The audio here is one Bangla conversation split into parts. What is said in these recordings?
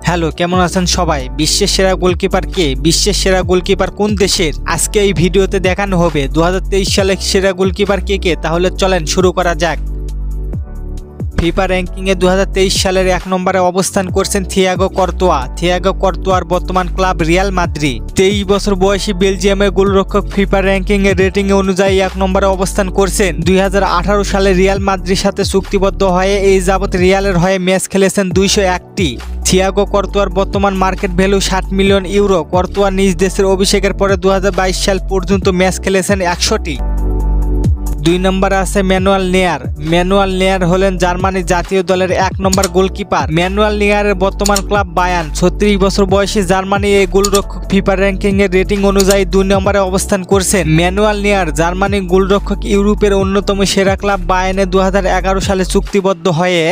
হ্যালো, কেমন আছেন সবাই? বিশ্বের সেরা গোলকিপার কে? বিশ্বের সেরা গোলকিপার কোন দেশের? আজকে এই ভিডিওতে দেখানো হবে 2023 সালের সেরা গোলকিপার কে কে। তাহলে চলেন শুরু করা যাক। ফিফা র্যাঙ্কিংয়ে 2023 সালের 1 নম্বরে অবস্থান করছেন থিয়াগো কর্তোয়া। থিয়াগো কর্তোয়ার বর্তমান ক্লাব রিয়াল মাদ্রিদ। 23 বছর বয়সী বেলজিয়ামের গোলরক্ষক ফিফা র্যাঙ্কিংয়ের রেটিংয়ে অনুযায়ী 1 নম্বরে অবস্থান করছেন। 2018 সালে রিয়াল মাদ্রিদের সাথে চুক্তিবদ্ধ হয়ে এই যাবৎ রিয়ালের হয়ে ম্যাচ খেলেছেন 201টি। থিয়াগো কর্তোয়ার বর্তমান মার্কেট ভ্যালু 60 মিলিয়ন ইউরো। কর্তোয়া নিজ দেশের অভিষেকের পরে 2022 সাল পর্যন্ত ম্যাচ খেলেছেন 100টি। 2 নম্বরে আছে ম্যানুয়েল নেয়ার। ম্যানুয়েল নেয়ার হলেন জার্মানি জাতীয় দলের 1 নম্বর গোলকিপার। ম্যানুয়েল নেয়ারের বর্তমান ক্লাব বায়ার্ন। 36 বছর বয়সী জার্মানি এই গোলরক্ষক ফিফা র্যাঙ্কিং এর রেটিং অনুযায়ী 2 নম্বরে অবস্থান করছেন। ম্যানুয়েল নেয়ার জার্মানি গোলরক্ষক ইউরোপের অন্যতম সেরা ক্লাব বায়ার্নে 2011 সালে চুক্তিবদ্ধ হয়ে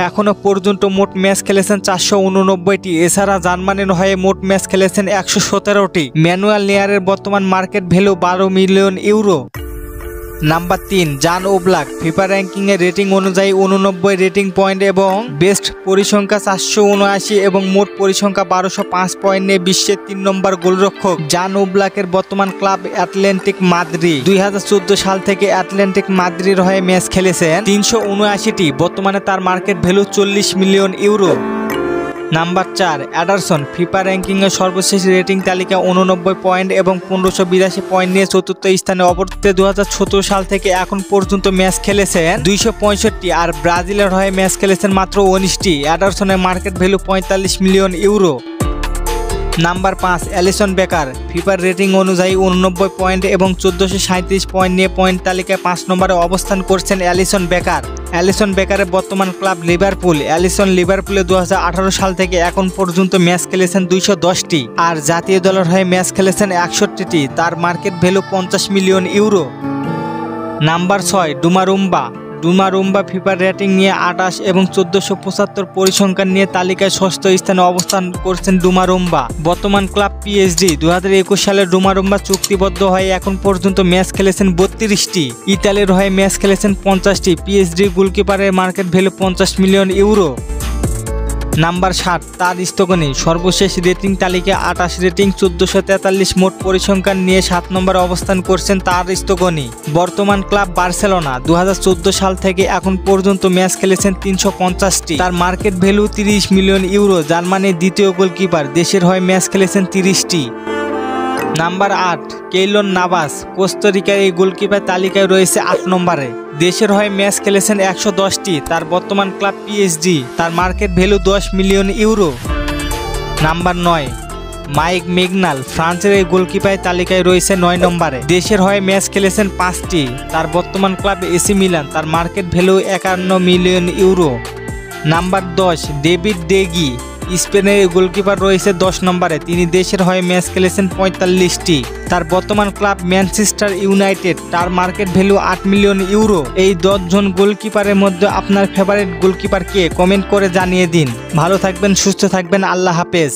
এখনো পর্যন্ত মোট ম্যাচ খেলেছেন 489টি। এছাড়া জার্মানির হয়ে মোট ম্যাচ খেলেছেন 117টি। ম্যানুয়েল নেয়ারের বর্তমান market value 12 million euro. Number 3 জান ওব্লাক। ফিফা র্যাঙ্কিংয়ের রেটিং অনুযায়ী 89 রেটিং পয়েন্ট এবং বেস্ট পরিসংখ্যা 479 এবং মোট পরিসংখ্যা 1205 পয়েন্ট নিয়ে বিশ্বের 3 নম্বর গোলরক্ষক। জান ওব্লাকের বর্তমান ক্লাব অ্যাটলেটিকো মাদ্রিদ। 2014 সাল থেকে অ্যাটলেটিকো মাদ্রিদের হয়ে ম্যাচ খেলেছেন 379টি। বর্তমানে তার market value 40 million euro. Number 4 Ederson. FIFA র্যাঙ্কিংয়ের সর্বশেষ রেটিং তালিকা 89 পয়েন্ট এবং 1582 পয়েন্ট নিয়ে চতুর্থ স্থানে অবস্থিত। 2017 সাল থেকে এখন পর্যন্ত ম্যাচ খেলেছেন 265 আর ব্রাজিলের হয়ে ম্যাচ খেলেছেন মাত্র 19টি। অ্যাডারসনের market value 45 million euro. Number 5 Alisson Becker. ফিফার রেটিং অনুযায়ী 89 পয়েন্ট এবং 1437 পয়েন্ট নিয়ে পয়েন্ট তালিকায় 5 নম্বরে অবস্থান করছেন অ্যালিসন বেকার। অ্যালিসন বেকারের বর্তমান ক্লাব লিভারপুল। অ্যালিসন লিভারপুলে 2018 সাল থেকে এখন পর্যন্ত ম্যাচ খেলেছেন 210টি আর জাতীয় দলের হয়ে ম্যাচ খেলেছেন 61টি। তার market value 50 million euro. Number 6 ডুমারুম্বা। ডুমারুম্বা ফিফার রেটিং নিয়ে 28 এবং 1475 পরিসংখ্যান নিয়ে তালিকায় 6ষ্ঠ স্থানে অবস্থান করছেন ডুমারুম্বা। বর্তমান ক্লাব পিএসজি। 2021 সালে ডুমারুম্বা চুক্তিবদ্ধ হয়ে এখন পর্যন্ত ম্যাচ খেলেছেন 32টি। ইতালির হয়ে ম্যাচ খেলেছেন 50টি। পিএসজি গোলকিপারের market value 50 million euro. Number 7 ter স্তগনি। সর্বশেষ রেটিং তালিকায় 28 রেটিং 1443 মোট পরিসংখ্যান নিয়ে 7 নম্বরে অবস্থান করছেন তার স্তগনি। বর্তমান ক্লাব বার্সেলোনা। 2014 সাল থেকে এখন পর্যন্ত ম্যাচ খেলেছেন 350টি। তার মার্কেট ভ্যালু 30 মিলিয়ন ইউরো। জার্মানির দ্বিতীয় গোলকিপার। দেশের হয়ে ম্যাচ খেলেছেন 30টি। নাম্বার 8 কেইলর নাভাস। কোস্টারিকার এই গোলকিপার তালিকায় রয়েছে 8 নম্বরে। দেশের হয়ে ম্যাচ খেলেছেন 110টি। তার বর্তমান ক্লাব পিএসজি। তার market value 10 million euro. Number 9 Mike Maignan. ফ্রান্সের এই গোলকিপার তালিকায় রয়েছে 9 নম্বরে। দেশের হয়ে ম্যাচ খেলেছেন 5টি। তার বর্তমান ক্লাব এসি মিলান। তার market value 51 million euro. Number 10 David Deggie. স্পেনের গোলকিপার রয়েছে 10 নম্বরে। তিনি দেশের হয়ে ম্যাচ খেলেছেন 45টি। তার বর্তমান ক্লাব ম্যানচেস্টার ইউনাইটেড। তার মার্কেট ভ্যালু 8 মিলিয়ন ইউরো। এই 10 জন গোলকিপারের মধ্যে আপনার ফেভারিট গোলকিপার কে? কমেন্ট করে জানিয়ে দিন। ভালো থাকবেন, সুস্থ থাকবেন। আল্লাহ হাফেজ।